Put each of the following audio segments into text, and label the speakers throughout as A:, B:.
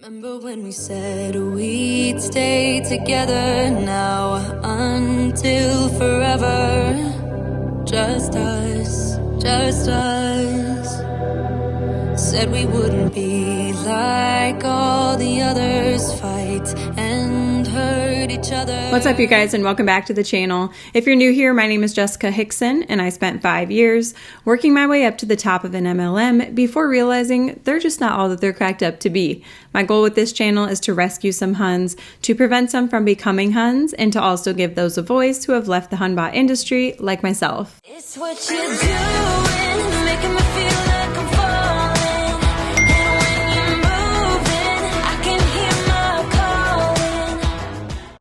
A: Remember when we said we'd stay together now until forever? Just us, just us. Said we wouldn't be like all the others, fight and hurt each other.
B: What's up, you guys, and welcome back to the channel. If you're new here, my name is Jessica Hickson, and I spent 5 years working my way up to the top of an MLM before realizing they're just not all that they're cracked up to be. My goal with this channel is to rescue some Huns, to prevent some from becoming Huns, and to also give those a voice who have left the Hunbot industry, like myself.
A: It's what you're doing, making me feel like I'm falling. And when you're moving, I can hear my calling.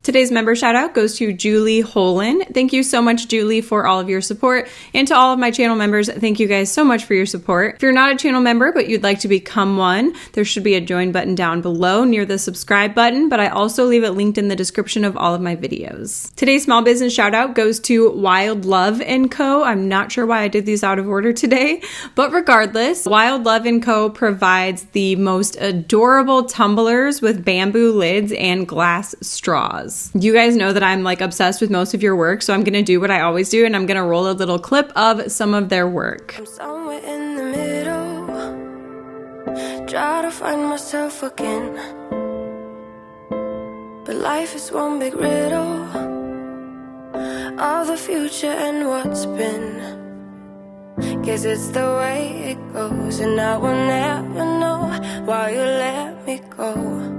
B: Today's member shout out goes to Julie Holen. Thank you so much, Julie, for all of your support. And to all of my channel members, thank you guys so much for your support. If you're not a channel member, but you'd like to become one, there should be a join button down below near the subscribe button, but I also leave it linked in the description of all of my videos. Today's small business shout out goes to Wild Love & Co. I'm not sure why I did these out of order today, but regardless, Wild Love & Co. provides the most adorable tumblers with bamboo lids and glass straws. You guys know that I'm like obsessed with most of your work, so I'm gonna do what I always do, and I'm gonna roll a little clip of some of their work.
A: I'm somewhere in the middle, try to find myself again, but life is one big riddle of the future and what's been. Guess it's the way it goes, and I will never know why you let me go.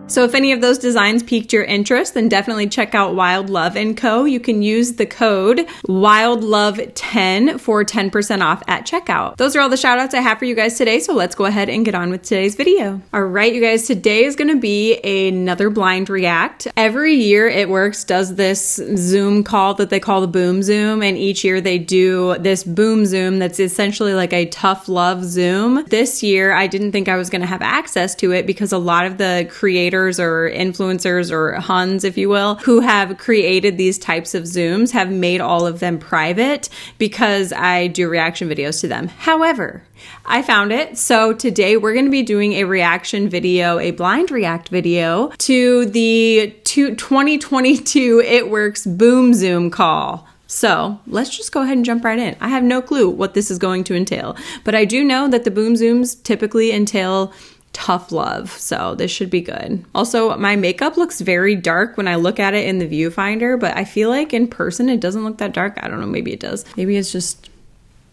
B: So if any of those designs piqued your interest, then definitely check out Wild Love & Co. You can use the code WILDLOVE10 for 10% off at checkout. Those are all the shout outs I have for you guys today, so let's go ahead and get on with today's video. All right, you guys, today is gonna be another blind react. Every year It Works does this Zoom call that they call the Boom Zoom, and each year they do this Boom Zoom that's essentially like a tough love Zoom. This year, I didn't think I was gonna have access to it because a lot of the creators or influencers or Huns, if you will, who have created these types of Zooms have made all of them private because I do reaction videos to them. However, I found it. So today we're going to be doing a reaction video, a blind react video to the 2022 It Works Boom Zoom call. So let's just go ahead and jump right in. I have no clue what this is going to entail, but I do know that the Boom Zooms typically entail tough love, so this should be good. Also, my makeup looks very dark when I look at it in the viewfinder, but I feel like in person it doesn't look that dark. I don't know, maybe it does. Maybe it's just,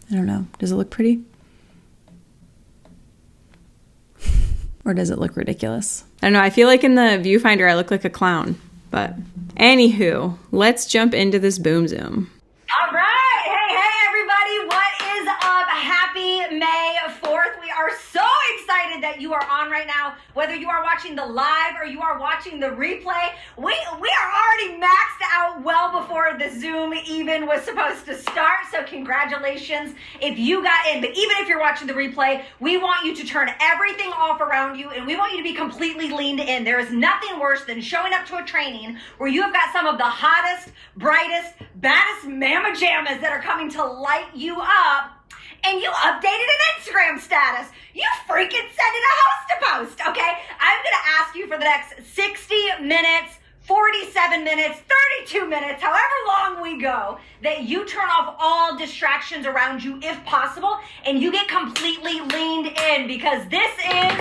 B: I don't know. Does it look pretty? Or does it look ridiculous? I don't know, I feel like in the viewfinder I look like a clown, but anywho, let's jump into this Boom Zoom.
C: All right, hey everybody, what is up? Happy May 4th. We are so excited that you are on right now. Whether you are watching the live or you are watching the replay, we are already maxed out well before the Zoom even was supposed to start, so congratulations if you got in. But even if you're watching the replay, we want you to turn everything off around you, and we want you to be completely leaned in. There is nothing worse than showing up to a training where you have got some of the hottest, brightest, baddest mamma jammas that are coming to light you up, and you updated an Instagram status. You freaking sent it a host to post, okay? I'm gonna ask you for the next 60 minutes, 47 minutes, 32 minutes, however long we go, that you turn off all distractions around you if possible, and you get completely leaned in, because this is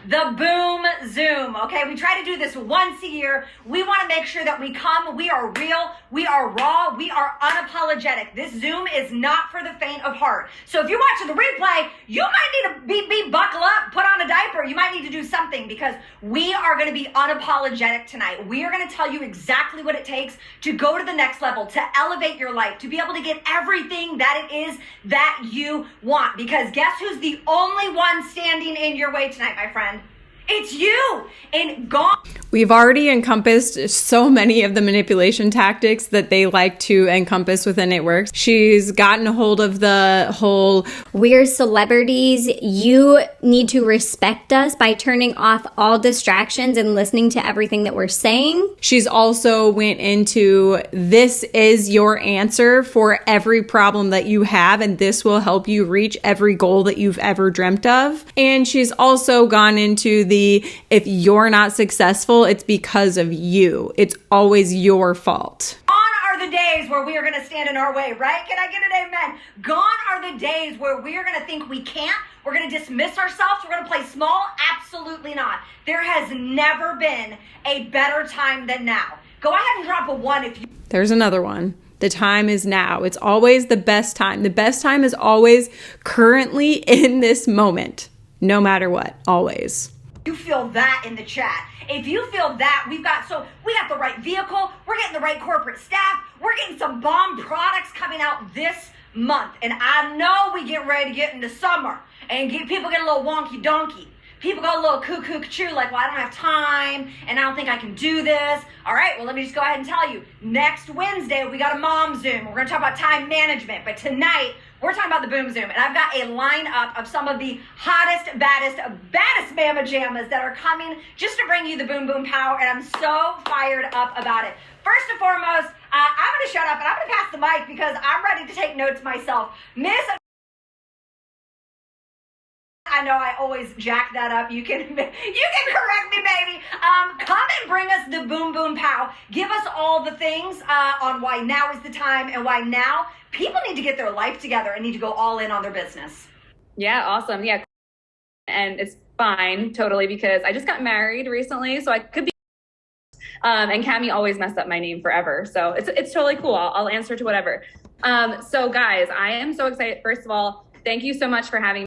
C: the Boom Zoom, okay? We try to do this once a year. We want to make sure that we come, we are real, we are raw, we are unapologetic. This Zoom is not for the faint of heart. So if you're watching the replay, you might need to be buckle up, put on a diaper. You might need to do something, because we are going to be unapologetic tonight. We are going to tell you exactly what it takes to go to the next level, to elevate your life, to be able to get everything that it is that you want. Because guess who's the only one standing in your way tonight, my friend? It's you. And gone.
B: We've already encompassed so many of the manipulation tactics that they like to encompass within It Works. She's gotten a hold of the whole
D: we're celebrities. You need to respect us by turning off all distractions and listening to everything that we're saying.
B: She's also went into this is your answer for every problem that you have, and this will help you reach every goal that you've ever dreamt of. And she's also gone into the if you're not successful, it's because of you. It's always your fault.
C: Gone are the days where we are going to stand in our way, right? Can I get an amen? Gone are the days where we are going to think we can't. We're going to dismiss ourselves. We're going to play small. Absolutely not. There has never been a better time than now. Go ahead and drop a 1 if you...
B: There's another one. The time is now. It's always the best time. The best time is always currently in this moment, no matter what, always.
C: You feel that in the chat. If you feel that, we got the right vehicle, we're getting the right corporate staff, we're getting some bomb products coming out this month. And I know we get ready to get into summer and people get a little wonky donkey. People go a little cuckoo, like, well, I don't have time, and I don't think I can do this. All right, well, let me just go ahead and tell you. Next Wednesday, we got a mom Zoom. We're going to talk about time management. But tonight, we're talking about the Boom Zoom. And I've got a lineup of some of the hottest, baddest mama jammas that are coming just to bring you the Boom Boom Pow. And I'm so fired up about it. First and foremost, I'm going to shut up, and I'm going to pass the mic because I'm ready to take notes myself. Miss... I know I always jack that up. You can correct me, baby. Come and bring us the Boom Boom Pow. Give us all the things on why now is the time and why now people need to get their life together and need to go all in on their business.
E: Yeah, awesome. Yeah. And it's fine, totally, because I just got married recently, so I could be and Cammie always messed up my name forever. So it's totally cool. I'll answer to whatever. So guys, I am so excited. First of all, thank you so much for having me,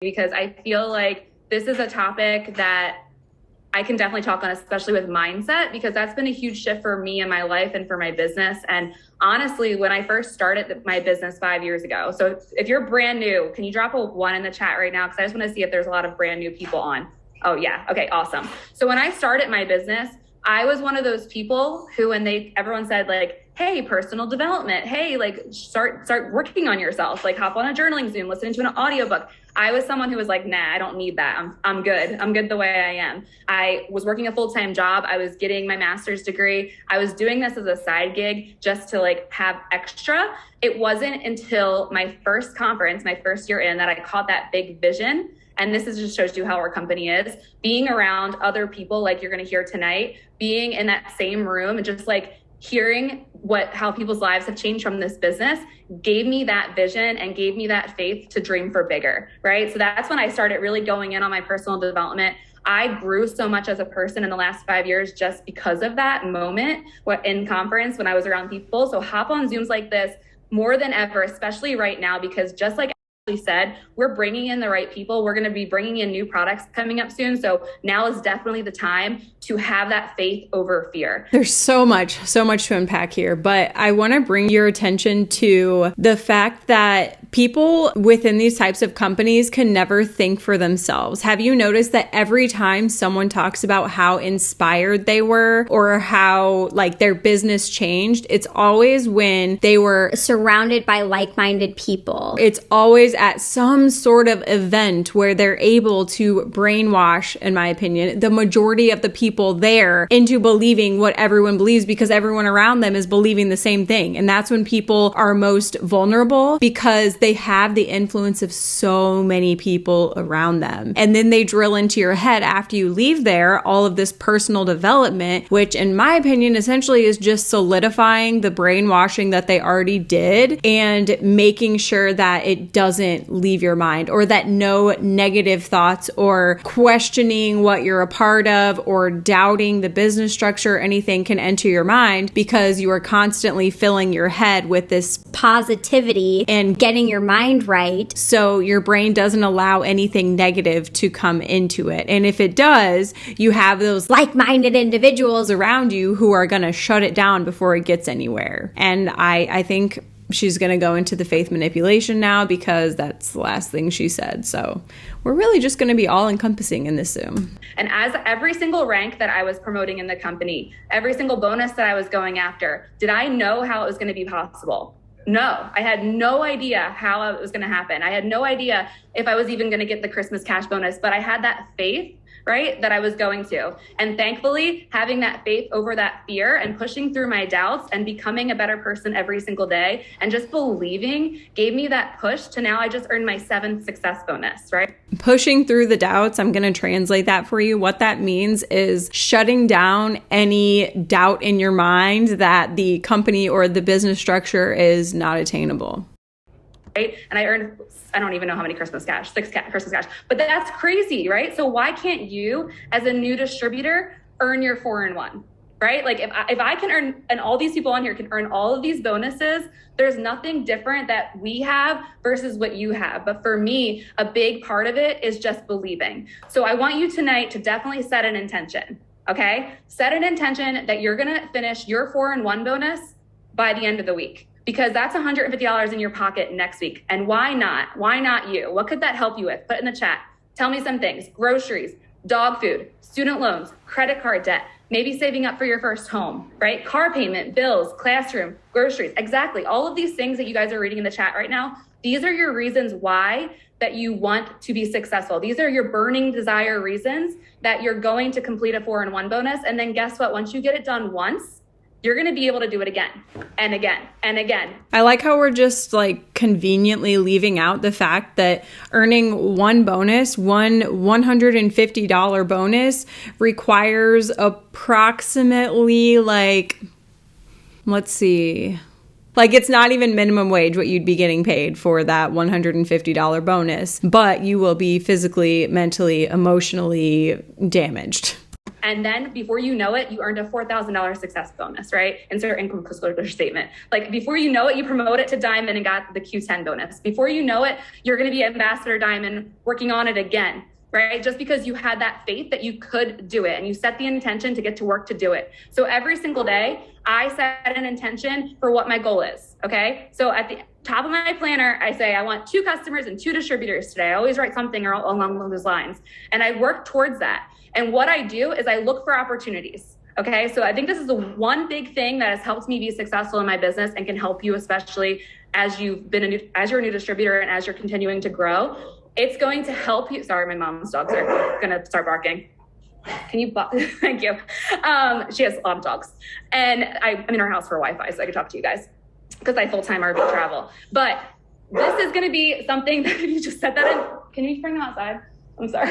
E: because I feel like this is a topic that I can definitely talk on, especially with mindset, because that's been a huge shift for me in my life and for my business. And honestly, when I first started my business 5 years ago, so if you're brand new, can you drop a 1 in the chat right now? Because I just want to see if there's a lot of brand new people on. Oh yeah. Okay, awesome. So when I started my business, I was one of those people who, when everyone said like, hey, personal development, hey, like start working on yourself, like hop on a journaling Zoom, listen to an audiobook. I was someone who was like, nah, I don't need that. I'm good. I'm good the way I am. I was working a full-time job. I was getting my master's degree. I was doing this as a side gig just to like have extra. It wasn't until my first conference, my first year in, that I caught that big vision. And this just shows you how our company is. Being around other people like you're going to hear tonight, being in that same room and just like hearing how people's lives have changed from this business gave me that vision and gave me that faith to dream for bigger, right? So that's when I started really going in on my personal development. I grew so much as a person in the last 5 years just because of that moment in conference when I was around people. So hop on Zooms like this more than ever, especially right now, because just like said, we're bringing in the right people. We're going to be bringing in new products coming up soon. So now is definitely the time to have that faith over fear.
B: There's so much to unpack here, but I want to bring your attention to the fact that people within these types of companies can never think for themselves. Have you noticed that every time someone talks about how inspired they were or how like their business changed, it's always when they were
D: surrounded by like-minded people.
B: It's always at some sort of event where they're able to brainwash, in my opinion, the majority of the people there into believing what everyone believes, because everyone around them is believing the same thing. And that's when people are most vulnerable, because they have the influence of so many people around them. And then they drill into your head after you leave there all of this personal development, which in my opinion essentially is just solidifying the brainwashing that they already did and making sure that it doesn't leave your mind, or that no negative thoughts or questioning what you're a part of or doubting the business structure or anything can enter your mind, because you are constantly filling your head with this
D: positivity and getting your mind right.
B: So your brain doesn't allow anything negative to come into it. And if it does, you have those
D: like-minded individuals
B: around you who are going to shut it down before it gets anywhere. And I think she's going to go into the faith manipulation now because that's the last thing she said. So we're really just going to be all encompassing in this Zoom.
E: And as every single rank that I was promoting in the company, every single bonus that I was going after, did I know how it was going to be possible? No, I had no idea how it was going to happen. I had no idea if I was even going to get the Christmas cash bonus, but I had that faith, right, that I was going to. And thankfully, having that faith over that fear and pushing through my doubts and becoming a better person every single day and just believing gave me that push to now I just earned my 7th success bonus, right?
B: Pushing through the doubts, I'm going to translate that for you. What that means is shutting down any doubt in your mind that the company or the business structure is not attainable.
E: Right? And I earned, I don't even know how many Christmas cash, 6 Christmas cash, but that's crazy, right? So why can't you, as a new distributor, earn your 4-in-1, right? Like if I can earn, and all these people on here can earn all of these bonuses, there's nothing different that we have versus what you have. But for me, a big part of it is just believing. So I want you tonight to definitely set an intention, okay? Set an intention that you're gonna finish your 4-in-1 bonus by the end of the week. Because that's $150 in your pocket next week. And why not? Why not you? What could that help you with? Put in the chat. Tell me some things. Groceries, dog food, student loans, credit card debt, maybe saving up for your first home, right? Car payment, bills, classroom, groceries. Exactly. All of these things that you guys are reading in the chat right now, these are your reasons why that you want to be successful. These are your burning desire reasons that you're going to complete a 4-in-1 bonus. And then guess what? Once you get it done once, you're going to be able to do it again and again and again.
B: I like how we're just like conveniently leaving out the fact that earning one bonus, one $150 bonus requires approximately like, let's see, like it's not even minimum wage what you'd be getting paid for that $150 bonus, but you will be physically, mentally, emotionally damaged.
E: And then before you know it, you earned a $4,000 success bonus, right? Insert income disclosure statement. Like before you know it, you promote it to Diamond and got the Q10 bonus. Before you know it, you're going to be Ambassador Diamond working on it again, right? Just because you had that faith that you could do it and you set the intention to get to work to do it. So every single day, I set an intention for what my goal is, okay? So at the top of my planner, I say I want 2 customers and 2 distributors today. I always write something along those lines. And I work towards that. And what I do is I look for opportunities. Okay. So I think this is the one big thing that has helped me be successful in my business and can help you, especially as you've been as you're a new distributor and as you're continuing to grow. It's going to help you. Sorry, my mom's dogs are going to start barking. Can you, thank you. She has a lot of dogs and I'm in our house for Wi-Fi so I can talk to you guys because I full-time RV travel. But this is going to be something that if you just set that in, can you bring them outside? I'm sorry.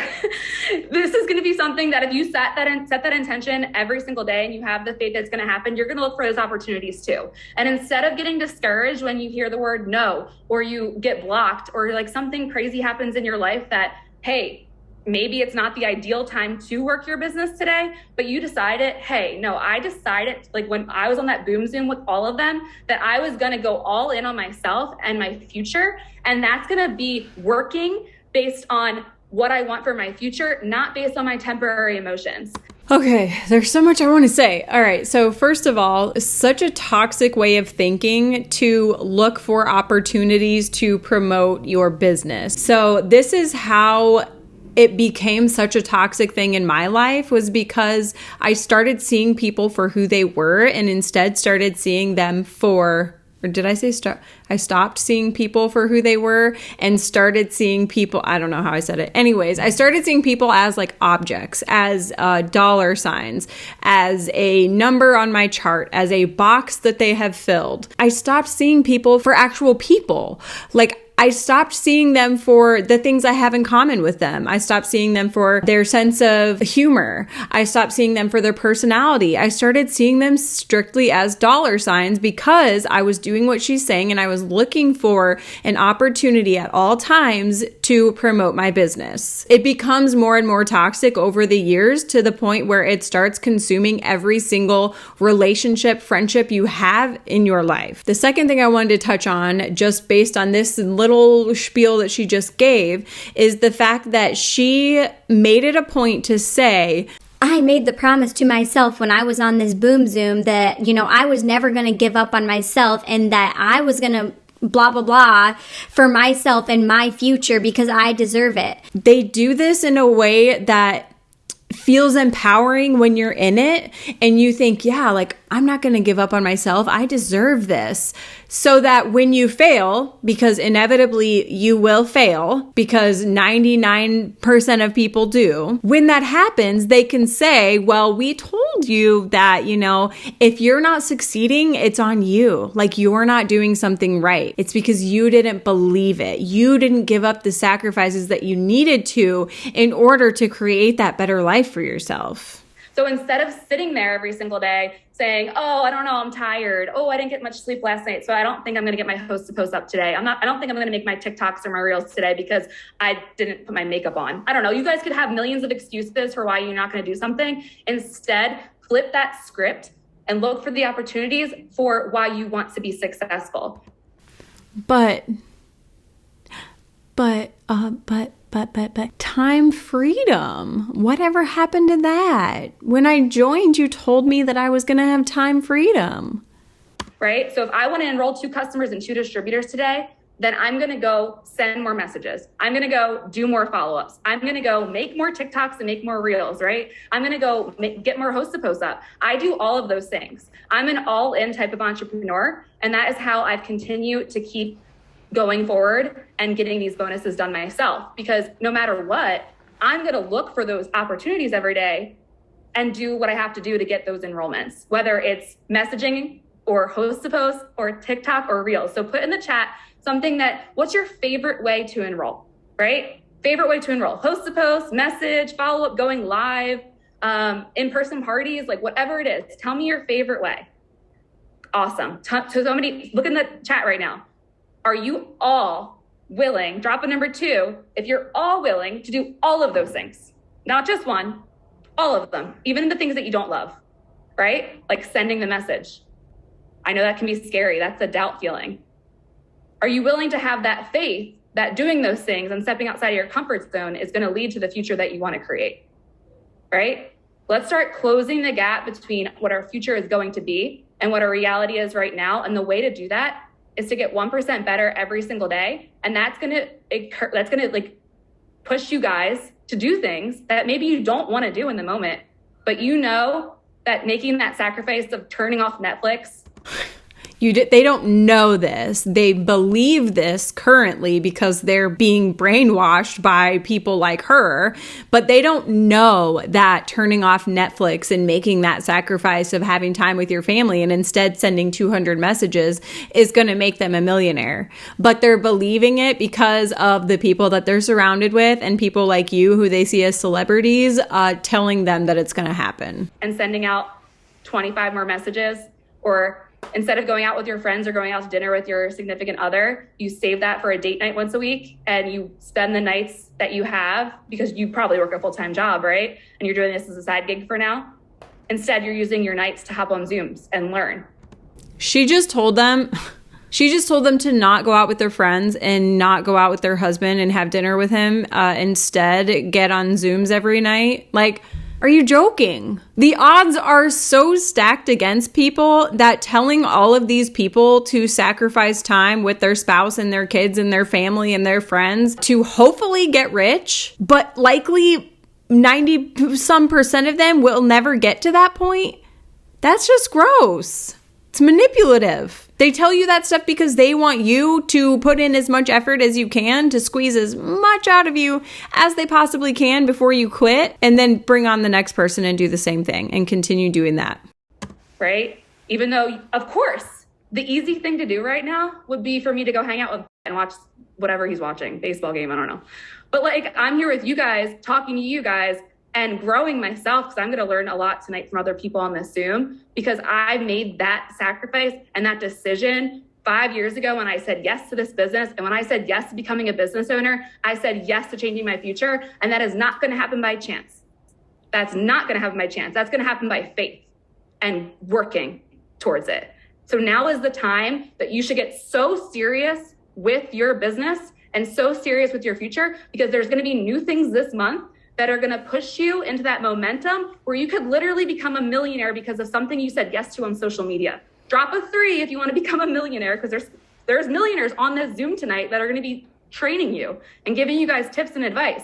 E: This is going to be something that if you set that intention every single day and you have the faith that's going to happen, you're going to look for those opportunities too. And instead of getting discouraged when you hear the word no, or you get blocked, or like something crazy happens in your life that, hey, maybe it's not the ideal time to work your business today, but you decided, hey, no, I decided like when I was on that Boom Zoom with all of them, that I was going to go all in on myself and my future. And that's going to be working based on what I want for my future, not based on my temporary emotions.
B: Okay, there's so much I want to say. All right, so first of all, such a toxic way of thinking to look for opportunities to promote your business. So this is how it became such a toxic thing in my life, was because I started seeing people for who they were and instead started seeing them for, or did I say start? I stopped seeing people for who they were and started seeing people, I don't know how I said it. Anyways, I started seeing people as like objects, as dollar signs, as a number on my chart, as a box that they have filled. I stopped seeing people for actual people. Like I stopped seeing them for the things I have in common with them. I stopped seeing them for their sense of humor. I stopped seeing them for their personality. I started seeing them strictly as dollar signs because I was doing what she's saying and I was looking for an opportunity at all times to promote my business. It becomes more and more toxic over the years to the point where it starts consuming every single relationship, friendship you have in your life. The second thing I wanted to touch on, just based on this little spiel that she just gave, is the fact that she made it a point to say,
D: I made the promise to myself when I was on this Boom Zoom that, I was never going to give up on myself and that I was going to blah, blah, blah for myself and my future because I deserve it.
B: They do this in a way that feels empowering when you're in it and you think, yeah, like I'm not going to give up on myself. I deserve this. So that when you fail, because inevitably you will fail because 99% of people do, when that happens, they can say, well, we told you that, if you're not succeeding, it's on you. Like you're not doing something right. It's because you didn't believe it. You didn't give up the sacrifices that you needed to in order to create that better life for yourself.
E: So instead of sitting there every single day saying, oh, I don't know, I'm tired. Oh, I didn't get much sleep last night, so I don't think I'm going to get my host to post up today. I don't think I'm going to make my TikToks or my Reels today because I didn't put my makeup on. I don't know. You guys could have millions of excuses for why you're not going to do something. Instead, flip that script and look for the opportunities for why you want to be successful.
B: But time freedom. Whatever happened to that? When I joined, you told me that I was going to have time freedom.
E: Right? So if I want to enroll 2 customers and 2 distributors today, then I'm going to go send more messages. I'm going to go do more follow-ups. I'm going to go make more TikToks and make more Reels, right? I'm going to go get more hosts to post up. I do all of those things. I'm an all-in type of entrepreneur, and that is how I've continued to keep going forward and getting these bonuses done myself, because no matter what, I'm going to look for those opportunities every day and do what I have to do to get those enrollments, whether it's messaging or host to post or TikTok or Reels. So put in the chat something what's your favorite way to enroll, right? Favorite way to enroll, host to post, message, follow up, going live, in-person parties, like whatever it is, tell me your favorite way. Awesome. So somebody look in the chat right now. Are you all willing, drop a number 2, if you're all willing to do all of those things, not just one, all of them, even the things that you don't love, right? Like sending the message. I know that can be scary. That's a doubt feeling. Are you willing to have that faith that doing those things and stepping outside of your comfort zone is going to lead to the future that you want to create, right? Let's start closing the gap between what our future is going to be and what our reality is right now. And the way to do that is to get 1% better every single day. And that's going to like push you guys to do things that maybe you don't want to do in the moment, but that making that sacrifice of turning off Netflix.
B: They don't know this. They believe this currently because they're being brainwashed by people like her, but they don't know that turning off Netflix and making that sacrifice of having time with your family and instead sending 200 messages is going to make them a millionaire. But they're believing it because of the people that they're surrounded with and people like you who they see as celebrities telling them that it's going to happen.
E: And sending out 25 more messages, or instead of going out with your friends or going out to dinner with your significant other, you save that for a date night once a week and you spend the nights that you have, because you probably work a full-time job, right? And you're doing this as a side gig for now. Instead, you're using your nights to hop on Zooms and learn.
B: She just told them to not go out with their friends and not go out with their husband and have dinner with him. Instead, get on Zooms every night. Like, are you joking? The odds are so stacked against people that telling all of these people to sacrifice time with their spouse and their kids and their family and their friends to hopefully get rich, but likely 90% of them will never get to that point. That's just gross. It's manipulative. They tell you that stuff because they want you to put in as much effort as you can to squeeze as much out of you as they possibly can before you quit, and then bring on the next person and do the same thing and continue doing that.
E: Right? Even though, of course, the easy thing to do right now would be for me to go hang out with and watch whatever he's watching, baseball game, I don't know. But like, I'm here with you guys, talking to you guys, and growing myself, because I'm going to learn a lot tonight from other people on this Zoom, because I made that sacrifice and that decision 5 years ago when I said yes to this business. And when I said yes to becoming a business owner, I said yes to changing my future. And that is not going to happen by chance. That's not going to happen by chance. That's going to happen by faith and working towards it. So now is the time that you should get so serious with your business and so serious with your future, because there's going to be new things this month that are going to push you into that momentum where you could literally become a millionaire because of something you said yes to on social media. Drop a 3 if you want to become a millionaire, because there's millionaires on this Zoom tonight that are going to be training you and giving you guys tips and advice.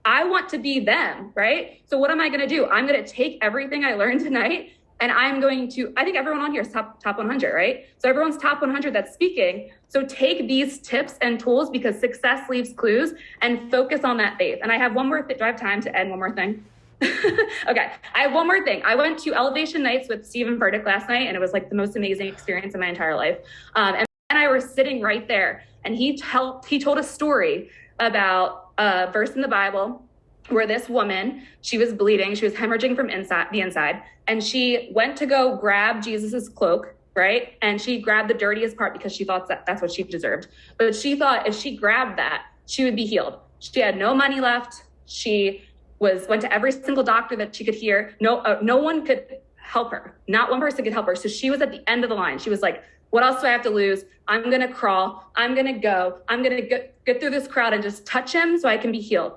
E: I want to be them, right? So what am I going to do? I'm going to take everything I learned tonight, and I'm going to, I think everyone on here is top 100, right? So everyone's top 100 that's speaking. So take these tips and tools, because success leaves clues, and focus on that faith. And I have one more thing. Do I have time to add one more thing? Okay, I have one more thing. I went to Elevation Nights with Stephen Furtick last night, and it was like the most amazing experience in my entire life. And I were sitting right there, and he told a story about a verse in the Bible where this woman, she was bleeding, she was hemorrhaging from the inside, and she went to go grab Jesus's cloak, right? And she grabbed the dirtiest part because she thought that's what she deserved. But she thought if she grabbed that, she would be healed. She had no money left. She went to every single doctor that she could hear. No one could help her. Not one person could help her. So she was at the end of the line. She was like, what else do I have to lose? I'm going to crawl. I'm going to go. I'm going to get through this crowd and just touch him so I can be healed.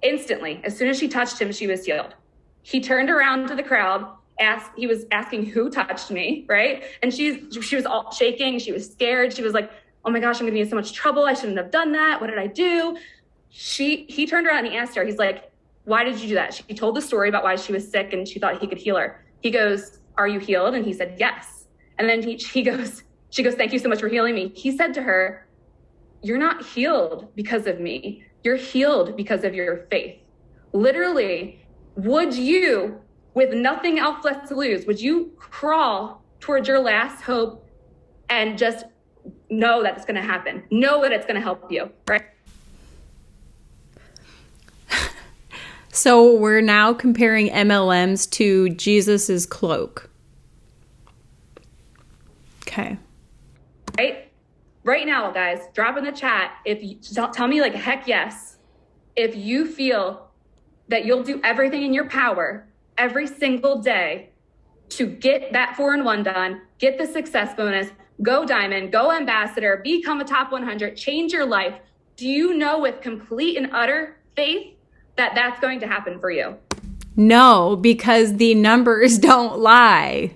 E: Instantly, as soon as she touched him, she was healed. He turned around to the crowd, he was asking who touched me, right? And she was all shaking. She was scared. She was like, oh my gosh, I'm going to be in so much trouble. I shouldn't have done that. What did I do? He turned around and he asked her, he's like, why did you do that? She told the story about why she was sick and she thought he could heal her. He goes, are you healed? And he said, yes. And then she goes, thank you so much for healing me. He said to her, you're not healed because of me. You're healed because of your faith. Literally, would you, with nothing else left to lose, would you crawl towards your last hope and just know that it's going to happen? Know that it's going to help you, right?
B: So we're now comparing MLMs to Jesus's cloak. Okay.
E: Right now, guys, drop in the chat. If you tell me like, heck yes, if you feel that you'll do everything in your power every single day to get that 4-in-1 done, get the success bonus, go diamond, go ambassador, become a top 100, change your life. Do you know with complete and utter faith that that's going to happen for you?
B: No, because the numbers don't lie.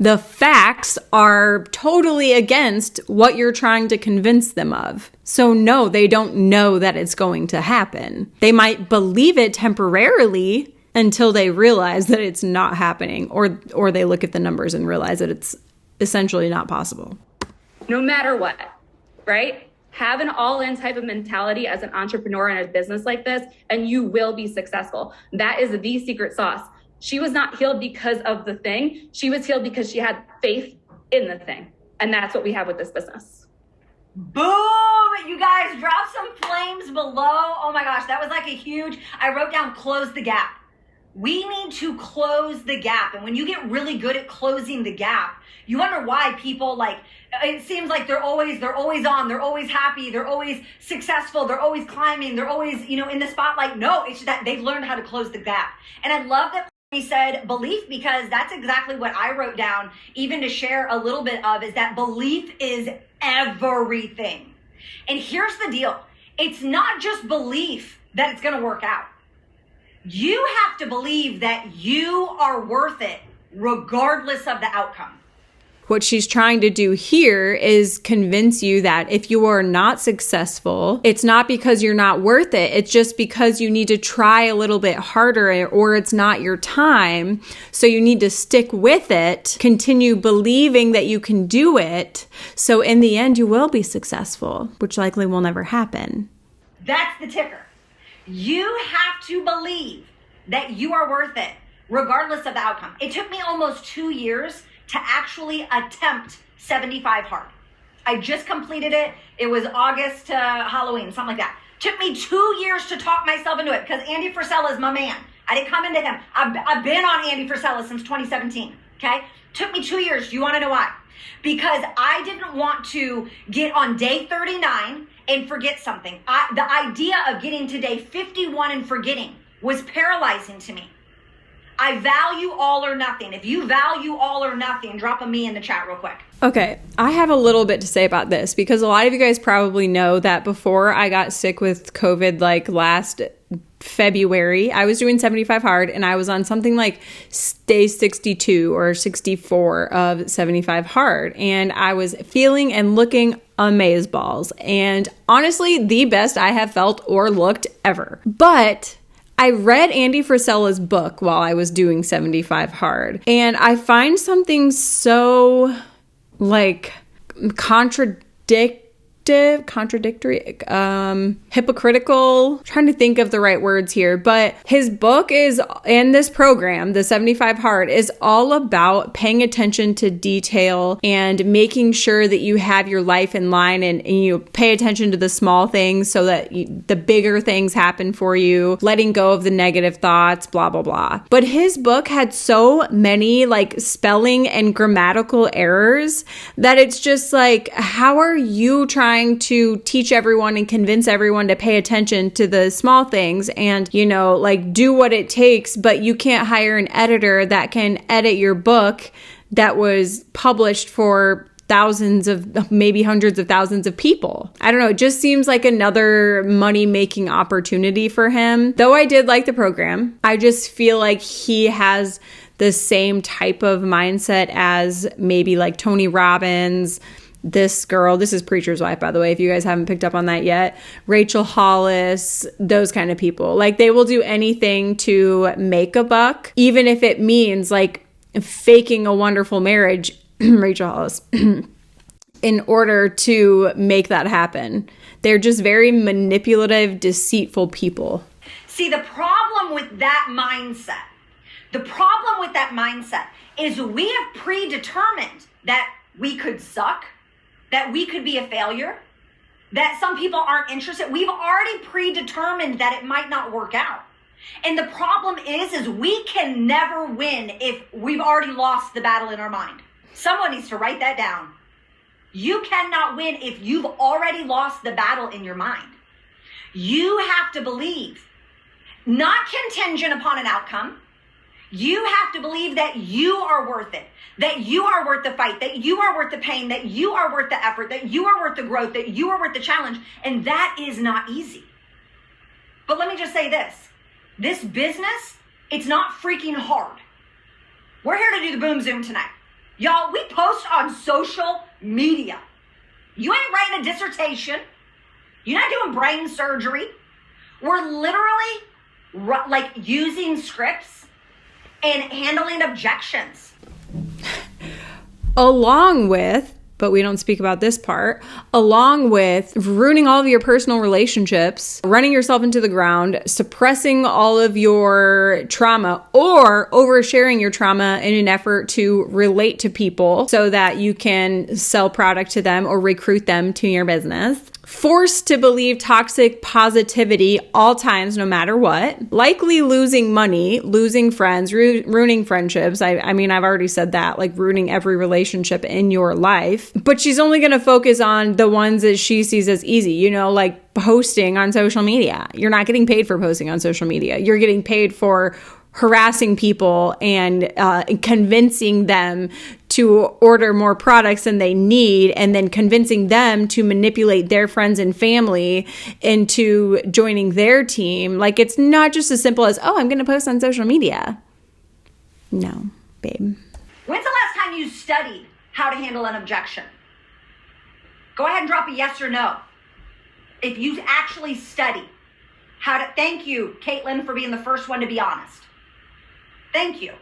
B: The facts are totally against what you're trying to convince them of. So no, they don't know that it's going to happen. They might believe it temporarily until they realize that it's not happening, or they look at the numbers and realize that it's essentially not possible.
E: No matter what, right? Have an all-in type of mentality as an entrepreneur in a business like this, and you will be successful. That is the secret sauce. She was not healed because of the thing. She was healed because she had faith in the thing. And that's what we have with this business.
C: Boom! You guys drop some flames below. Oh my gosh, that was like a huge, I wrote down close the gap. We need to close the gap. And when you get really good at closing the gap, you wonder why people it seems like they're always on, they're always happy, they're always successful, they're always climbing, they're always, in the spotlight. No, it's that they've learned how to close the gap. And I love that he said belief, because that's exactly what I wrote down, even to share a little bit of, is that belief is everything. And here's the deal. It's not just belief that it's going to work out. You have to believe that you are worth it regardless of the outcome.
B: What she's trying to do here is convince you that if you are not successful, it's not because you're not worth it. It's just because you need to try a little bit harder, or it's not your time. So you need to stick with it, continue believing that you can do it. So in the end, you will be successful, which likely will never happen.
C: That's the ticker. You have to believe that you are worth it regardless of the outcome. It took me almost 2 years to actually attempt 75 hard. I just completed it. It was August to Halloween, something like that. Took me 2 years to talk myself into it, because Andy Frisella is my man. I didn't come into him. I've been on Andy Frisella since 2017, okay? Took me 2 years. Do you want to know why? Because I didn't want to get on day 39 and forget something. The idea of getting to day 51 and forgetting was paralyzing to me. I value all or nothing. If you value all or nothing, drop a me in the chat real quick.
B: Okay, I have a little bit to say about this, because a lot of you guys probably know that before I got sick with COVID, like last February, I was doing 75 hard, and I was on something like day 62 or 64 of 75 hard, and I was feeling and looking amazeballs, and honestly, the best I have felt or looked ever. But I read Andy Frisella's book while I was doing 75 hard, and I find something so like contradictory, hypocritical. I'm trying to think of the right words here, but his book is, and this program, the 75 hard, is all about paying attention to detail and making sure that you have your life in line, and you pay attention to the small things so that the bigger things happen for you, letting go of the negative thoughts, blah, blah, blah. But his book had so many like spelling and grammatical errors that it's just like, how are you trying to teach everyone and convince everyone to pay attention to the small things and, you know, like do what it takes, but you can't hire an editor that can edit your book that was published for thousands of, maybe hundreds of thousands of people. I don't know. It just seems like another money-making opportunity for him. Though I did like the program, I just feel like he has the same type of mindset as maybe like Tony Robbins, this girl, this is Preacher's Wife, by the way, if you guys haven't picked up on that yet, Rachel Hollis, those kind of people. Like, they will do anything to make a buck, even if it means like faking a wonderful marriage, Rachel Hollis, in order to make that happen. They're just very manipulative, deceitful people.
C: See, the problem with that mindset, is we have predetermined that we could suck, that we could be a failure, that some people aren't interested. We've already predetermined that it might not work out. And the problem is we can never win if we've already lost the battle in our mind. Someone needs to write that down. You cannot win if you've already lost the battle in your mind. You have to believe, not contingent upon an outcome. You have to believe that you are worth it, that you are worth the fight, that you are worth the pain, that you are worth the effort, that you are worth the growth, that you are worth the challenge. And that is not easy. But let me just say this business, it's not freaking hard. We're here to do the Boom Zoom tonight. Y'all, we post on social media. You ain't writing a dissertation. You're not doing brain surgery. We're literally like using scripts and handling objections.
B: Along with, but we don't speak about this part, along with ruining all of your personal relationships, running yourself into the ground, suppressing all of your trauma, or oversharing your trauma in an effort to relate to people so that you can sell product to them or recruit them to your business. Forced to believe toxic positivity all times, no matter what. Likely losing money, losing friends, ruining friendships. I mean, I've already said that, like ruining every relationship in your life. But she's only going to focus on the ones that she sees as easy, you know, like posting on social media. You're not getting paid for posting on social media. You're getting paid for harassing people and convincing them to order more products than they need, and then convincing them to manipulate their friends and family into joining their team. Like, it's not just as simple as, oh, I'm going to post on social media. No, babe.
C: When's the last time you studied how to handle an objection? Go ahead and drop a yes or no. If you actually study how to, thank you, Caitlin, for being the first one to be honest. Thank you.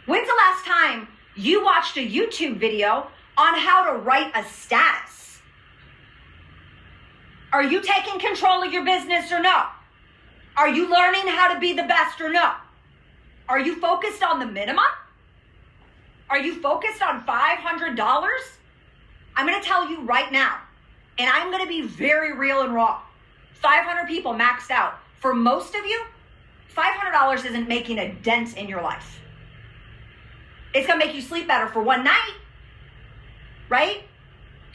C: When's the last time you watched a YouTube video on how to write a status? Are you taking control of your business or no? Are you learning how to be the best or no? Are you focused on the minimum? Are you focused on $500? I'm going to tell you right now, and I'm going to be very real and raw. 500 people maxed out. For most of you, $500 isn't making a dent in your life. It's going to make you sleep better for one night, right?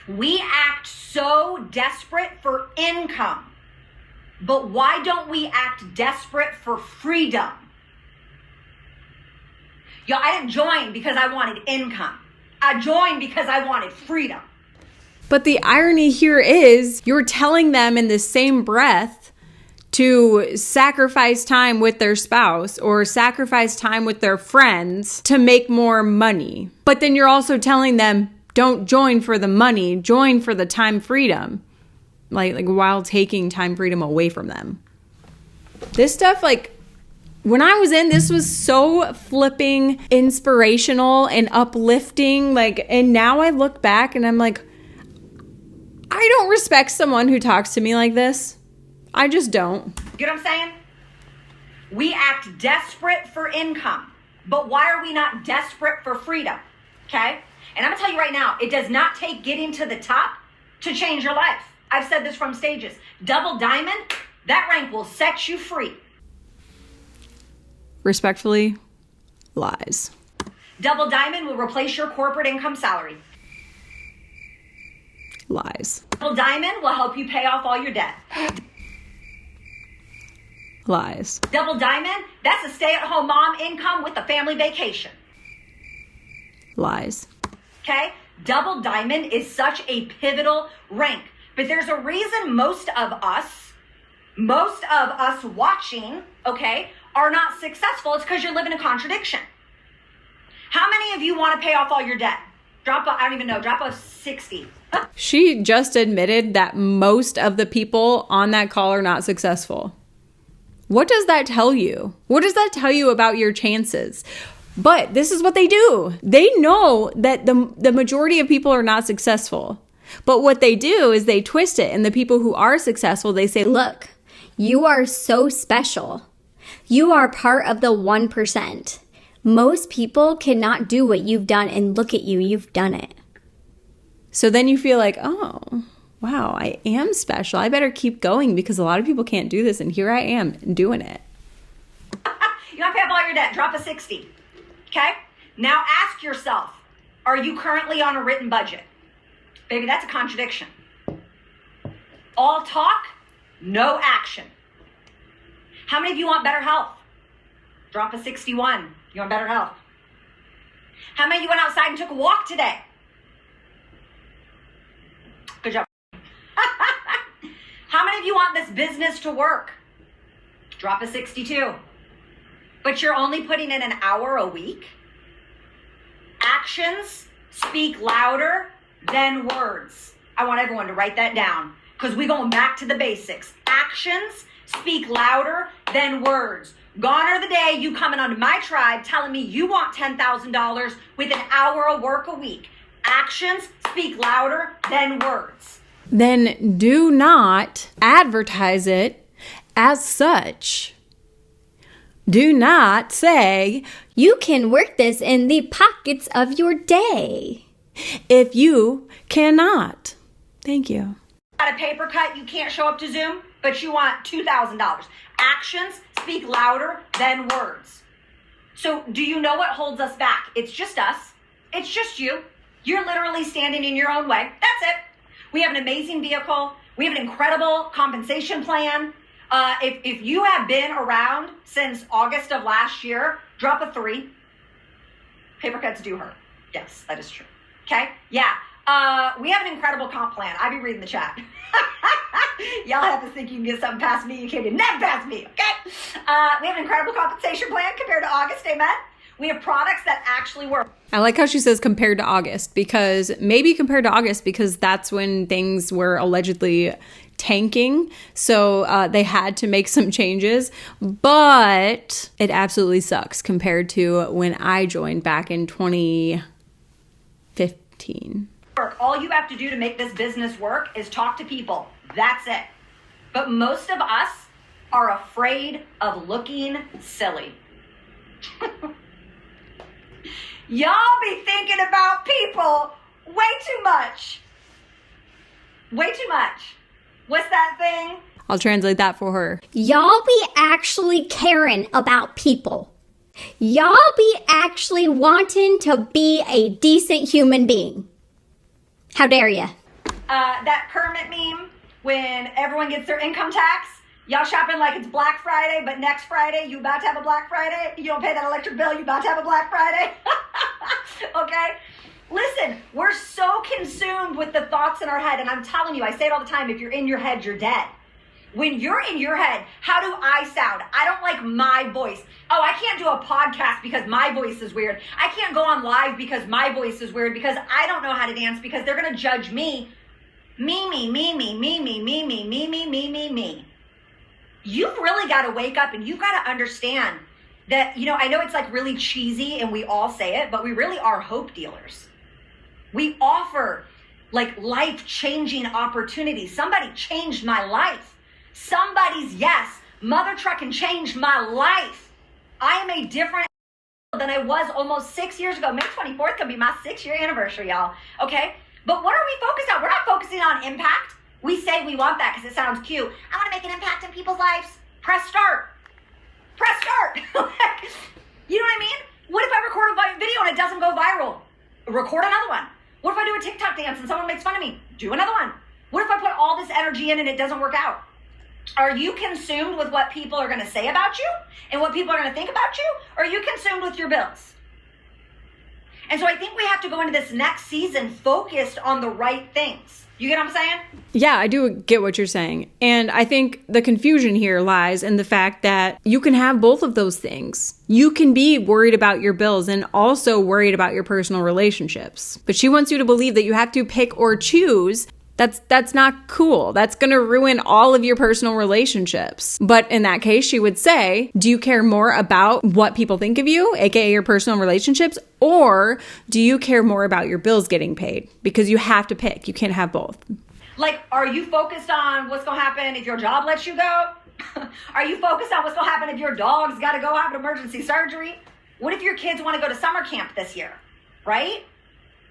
C: We act so desperate for income, but why don't we act desperate for freedom? Yo, I didn't join because I wanted income. I joined because I wanted freedom.
B: But the irony here is you're telling them in the same breath to sacrifice time with their spouse or sacrifice time with their friends to make more money. But then you're also telling them, don't join for the money, join for the time freedom. Like while taking time freedom away from them. This stuff, like, when I was in, this was so flipping inspirational and uplifting. Like, and now I look back and I'm like, I don't respect someone who talks to me like this. I just don't.
C: You know what I'm saying? We act desperate for income, but why are we not desperate for freedom? Okay? And I'm gonna tell you right now, it does not take getting to the top to change your life. I've said this from stages. Double diamond, that rank will set you free.
B: Respectfully, lies.
C: Double diamond will replace your corporate income salary.
B: Lies.
C: Double diamond will help you pay off all your debt.
B: Lies.
C: Double diamond, that's a stay-at-home mom income with a family vacation.
B: Lies.
C: Okay? Double diamond is such a pivotal rank. But there's a reason most of us watching, okay, are not successful. It's because you're living a contradiction. How many of you want to pay off all your debt? Drop a 60.
B: She just admitted that most of the people on that call are not successful. What does that tell you? What does that tell you about your chances? But this is what they do. They know that the majority of people are not successful. But what they do is they twist it. And the people who are successful, they say,
D: Look, you are so special. You are part of the 1%. Most people cannot do what you've done, and look at you, you've done it.
B: So then you feel like, oh, wow, I am special. I better keep going because a lot of people can't do this. And here I am doing it.
C: You want to pay off all your debt. Drop a 60. Okay? Now ask yourself, are you currently on a written budget? Baby, that's a contradiction. All talk, no action. How many of you want better health? Drop a 61. You want better health? How many of you went outside and took a walk today? Good job. How many of you want this business to work? Drop a 62. But you're only putting in an hour a week? Actions speak louder than words. I want everyone to write that down because we're going back to the basics. Actions speak louder than words. Gone are the day you coming onto my tribe telling me you want $10,000 with an hour of work a week. Actions speak louder than words.
B: Then do not advertise it as such. Do not say,
D: You can work this in the pockets of your day.
B: if you cannot. Thank you.
C: Got a paper cut, you can't show up to Zoom, but you want $2,000. Actions speak louder than words. So do you know what holds us back? It's just us. It's just you. You're literally standing in your own way. That's it. We have an amazing vehicle. We have an incredible compensation plan. If you have been around since August of last year, drop a 3. Paper cuts do hurt. Yes, that is true. Okay? Yeah. We have an incredible comp plan. I be reading the chat. Y'all have to think you can get something past me. You can't get nothing past me, okay? We have an incredible compensation plan compared to August, amen? We have products that actually work.
B: I like how she says compared to August, because maybe compared to August because that's when things were allegedly tanking. So they had to make some changes, but it absolutely sucks compared to when I joined back in 2015.
C: All you have to do to make this business work is talk to people. That's it. But most of us are afraid of looking silly. Y'all be thinking about people way too much. Way too much. What's that thing?
B: I'll translate that for her.
D: Y'all be actually caring about people. Y'all be actually wanting to be a decent human being. How dare ya?
C: That Kermit meme when everyone gets their income tax. Y'all shopping like it's Black Friday, but next Friday you about to have a Black Friday. You don't pay that electric bill, you about to have a Black Friday. Okay? Listen, we're so consumed with the thoughts in our head, and I'm telling you, I say it all the time, if you're in your head, you're dead. When you're in your head, how do I sound? I don't like my voice. Oh, I can't do a podcast because my voice is weird. I can't go on live because my voice is weird, because I don't know how to dance, because they're going to judge me. Me. You've really got to wake up, and you've got to understand that, I know it's like really cheesy and we all say it, but we really are hope dealers. We offer like life-changing opportunities. Somebody changed my life. Somebody's mother trucking changed my life. I am a different than I was almost 6 years ago. May 24th could be my 6-year anniversary, y'all. Okay? But what are we focused on? We're not focusing on impact. We say we want that because it sounds cute. I want to make an impact in people's lives. Press start. Press start. You know what I mean? What if I record a video and it doesn't go viral? Record another one. What if I do a TikTok dance and someone makes fun of me? Do another one. What if I put all this energy in and it doesn't work out? Are you consumed with what people are going to say about you and what people are going to think about you? Or are you consumed with your bills? And so I think we have to go into this next season focused on the right things. You get what I'm saying?
B: Yeah, I do get what you're saying. And I think the confusion here lies in the fact that you can have both of those things. You can be worried about your bills and also worried about your personal relationships. But she wants you to believe that you have to pick or choose. That's not cool. That's going to ruin all of your personal relationships. But in that case, she would say, do you care more about what people think of you, aka your personal relationships, or do you care more about your bills getting paid? Because you have to pick. You can't have both.
C: Like, are you focused on what's going to happen if your job lets you go? Are you focused on what's going to happen if your dog's got to go have an emergency surgery? What if your kids want to go to summer camp this year, right?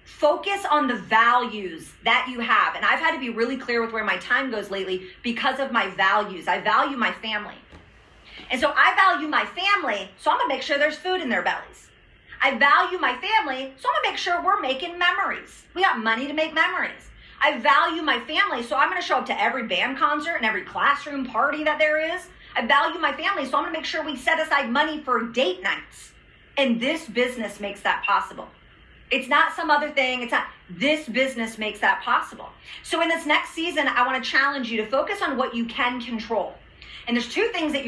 C: Focus on the values that you have. And I've had to be really clear with where my time goes lately because of my values. I value my family. And so I value my family, so I'm going to make sure there's food in their bellies. I value my family, so I'm going to make sure we're making memories. We got money to make memories. I value my family, so I'm going to show up to every band concert and every classroom party that there is. I value my family, so I'm going to make sure we set aside money for date nights. And this business makes that possible. It's not some other thing. It's not. This business makes that possible. So in this next season, I want to challenge you to focus on what you can control. And there's two things that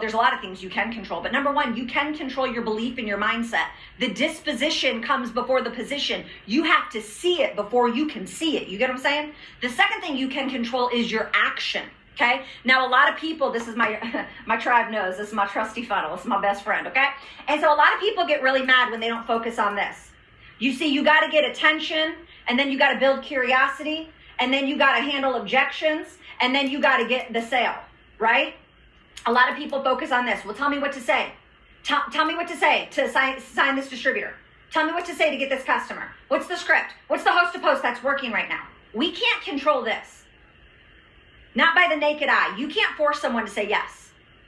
C: there's a lot of things you can control. But number one, you can control your belief and your mindset. The disposition comes before the position. You have to see it before you can see it. You get what I'm saying? The second thing you can control is your action. Okay? Now, a lot of people, this is my tribe knows, this is my trusty funnel. This is my best friend, okay? And so a lot of people get really mad when they don't focus on this. You see, you got to get attention, and then you got to build curiosity, and then you got to handle objections, and then you got to get the sale, right? A lot of people focus on this. Well, tell me what to say. Tell me what to say to sign this distributor. Tell me what to say to get this customer. What's the script? What's the host to post that's working right now? We can't control this. Not by the naked eye. You can't force someone to say yes.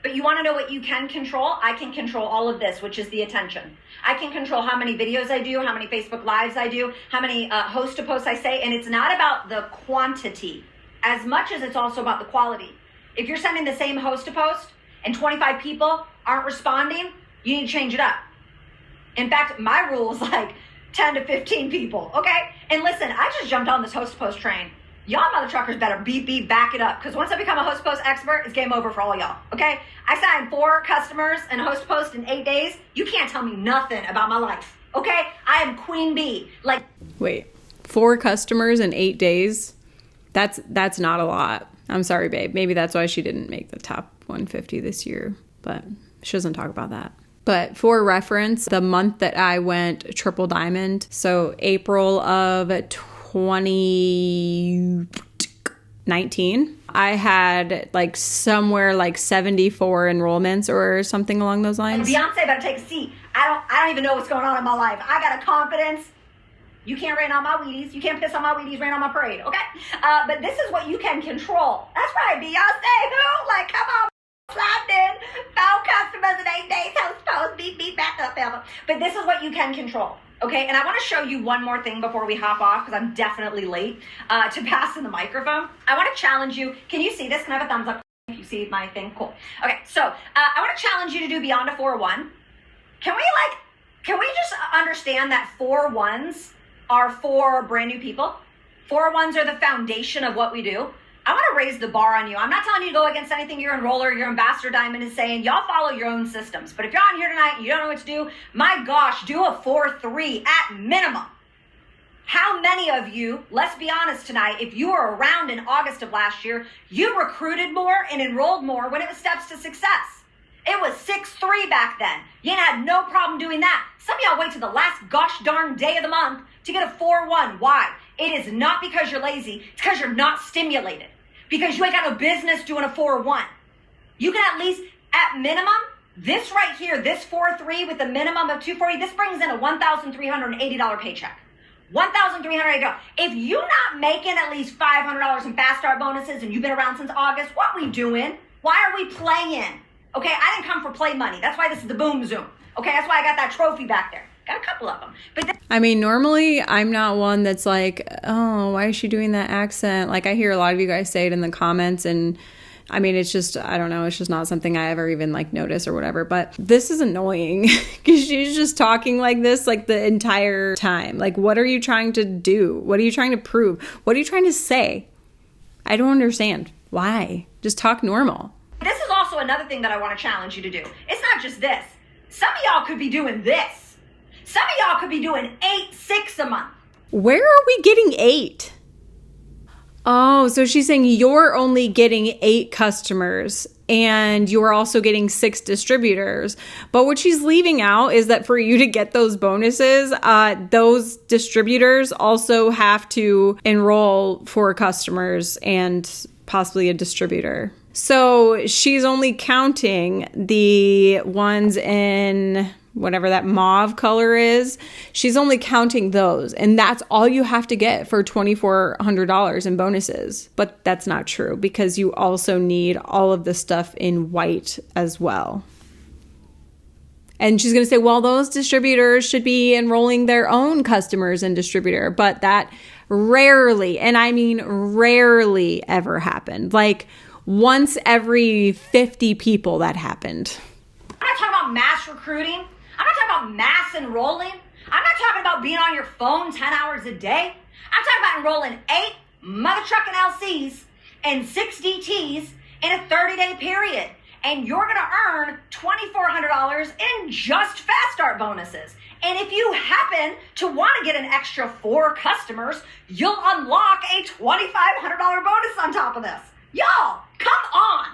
C: But you want to know what you can control? I can control all of this, which is the attention. I can control how many videos I do, how many Facebook Lives I do, how many host to posts I say, and it's not about the quantity as much as it's also about the quality. If you're sending the same host to post and 25 people aren't responding, you need to change it up. In fact, my rule is like 10 to 15 people, okay? And listen, I just jumped on this host to post train. Y'all mother truckers better beep, back it up. Because once I become a host post expert, it's game over for all y'all, okay? I signed 4 customers and a host post in 8 days. You can't tell me nothing about my life, okay? I am queen bee. Like,
B: wait, 4 customers in 8 days? That's not a lot. I'm sorry, babe. Maybe that's why she didn't make the top 150 this year. But she doesn't talk about that. But for reference, the month that I went triple diamond, so April of 2019, I had like somewhere like 74 enrollments or something along those lines.
C: Beyonce better take a seat. I don't even know what's going on in my life. I got a confidence. You can't rain on my Wheaties. You can't piss on my Wheaties, rain on my parade, okay? But this is what you can control. That's right, Beyonce. Who? Like, come on. Slapped in, 4 customers in 8 days, host post, beep, back up, Emma. But this is what you can control, okay? And I want to show you one more thing before we hop off, because I'm definitely late to pass in the microphone. I want to challenge you. Can you see this? Can I have a thumbs up if you see my thing? Cool. Okay, so I want to challenge you to do Beyond a 4-1. Can we just understand that 4 1s are for brand new people? 4 1s are the foundation of what we do. I want to raise the bar on you. I'm not telling you to go against anything your enroller, your ambassador diamond is saying. Y'all follow your own systems. But if you're on here tonight and you don't know what to do, my gosh, do a 4-3 at minimum. How many of you, let's be honest tonight, if you were around in August of last year, you recruited more and enrolled more when it was steps to success? It was 6-3 back then. You had no problem doing that. Some of y'all wait to the last gosh darn day of the month to get a 4-1. Why? It is not because you're lazy. It's because you're not stimulated. Because you ain't got no business doing a 4-1. You can at least, at minimum, this right here, this 4-3 with a minimum of 240, this brings in a $1,380 paycheck. $1,380. If you're not making at least $500 in fast start bonuses and you've been around since August, what we doing? Why are we playing? Okay, I didn't come for play money. That's why this is the Boom Zoom. Okay, that's why I got that trophy back there. Got a couple of them. But
B: I mean, normally I'm not one that's like, oh, why is she doing that accent? Like, I hear a lot of you guys say it in the comments, and I mean, it's just, I don't know, it's just not something I ever even like notice or whatever. But this is annoying because she's just talking like this like the entire time. Like, what are you trying to do? What are you trying to prove? What are you trying to say? I don't understand. Why? Just talk normal.
C: this is also another thing that I want to challenge you to do. It's not just this. Some of y'all could be doing this. Some of y'all could be doing 8-6 a month.
B: Where are we getting 8? Oh, so she's saying you're only getting 8 customers and you're also getting 6 distributors. But what she's leaving out is that for you to get those bonuses, those distributors also have to enroll 4 customers and possibly a distributor. So she's only counting the ones in whatever that mauve color is. She's only counting those. And that's all you have to get for $2,400 in bonuses. But that's not true because you also need all of the stuff in white as well. And she's going to say, well, those distributors should be enrolling their own customers and distributor. But that rarely, and I mean rarely ever happened. Like once every 50 people that happened.
C: I'm not talking about mass recruiting. I'm not talking about mass enrolling. I'm not talking about being on your phone 10 hours a day. I'm talking about enrolling 8 mother trucking LCs and 6 DTs in a 30-day period. And you're going to earn $2,400 in just fast start bonuses. And if you happen to want to get an extra 4 customers, you'll unlock a $2,500 bonus on top of this. Y'all, come on.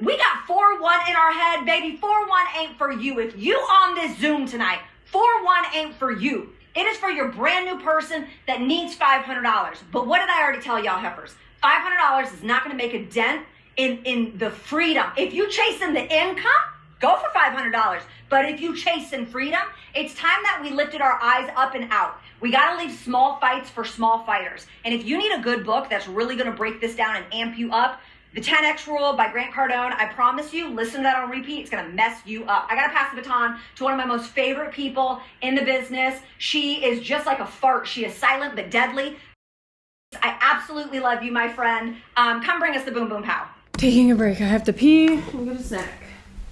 C: We got 4-1 in our head, baby. 4-1 ain't for you. If you on this Zoom tonight, 4-1 ain't for you. It is for your brand new person that needs $500. But what did I already tell y'all heifers? $500 is not going to make a dent in the freedom. If you chasing the income, go for $500. But if you chasing freedom, it's time that we lifted our eyes up and out. We got to leave small fights for small fighters. And if you need a good book that's really going to break this down and amp you up, The 10X Rule by Grant Cardone, I promise you, listen to that on repeat. It's going to mess you up. I got to pass the baton to one of my most favorite people in the business. She is just like a fart. She is silent but deadly. I absolutely love you, my friend. Come bring us the Boom Boom Pow.
B: Taking a break. I have to pee and get a snack.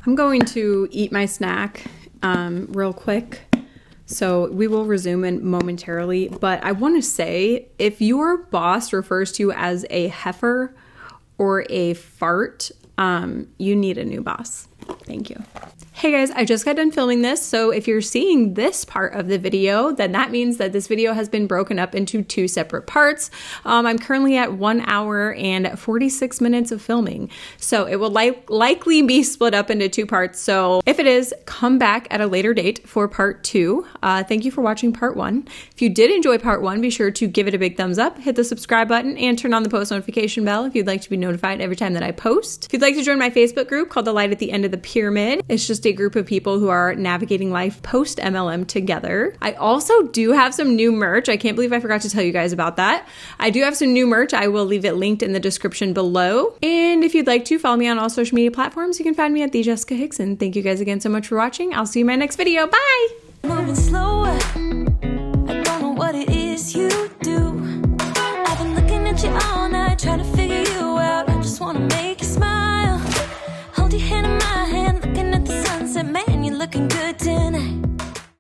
B: I'm going to eat my snack real quick. So we will resume in momentarily. But I want to say, if your boss refers to you as a heifer or a fart, you need a new boss. Thank you. Hey guys, I just got done filming this, so if you're seeing this part of the video, then that means that this video has been broken up into 2 separate parts. I'm currently at 1 hour and 46 minutes of filming, so it will likely be split up into 2 parts. So if it is, come back at a later date for part 2. Thank you for watching part 1. If you did enjoy part 1, be sure to give it a big thumbs up, hit the subscribe button, and turn on the post notification bell if you'd like to be notified every time that I post. If you'd like to join my Facebook group called The Light at the End of the Pyramid, it's just a group of people who are navigating life post MLM together. I also do have some new merch. I can't believe I forgot to tell you guys about that. I do have some new merch. I will leave it linked in the description below. And if you'd like to follow me on all social media platforms, you can find me at the Jessica Hickson. Thank you guys again so much for watching. I'll see you in my next video. Bye.
A: Moving slower.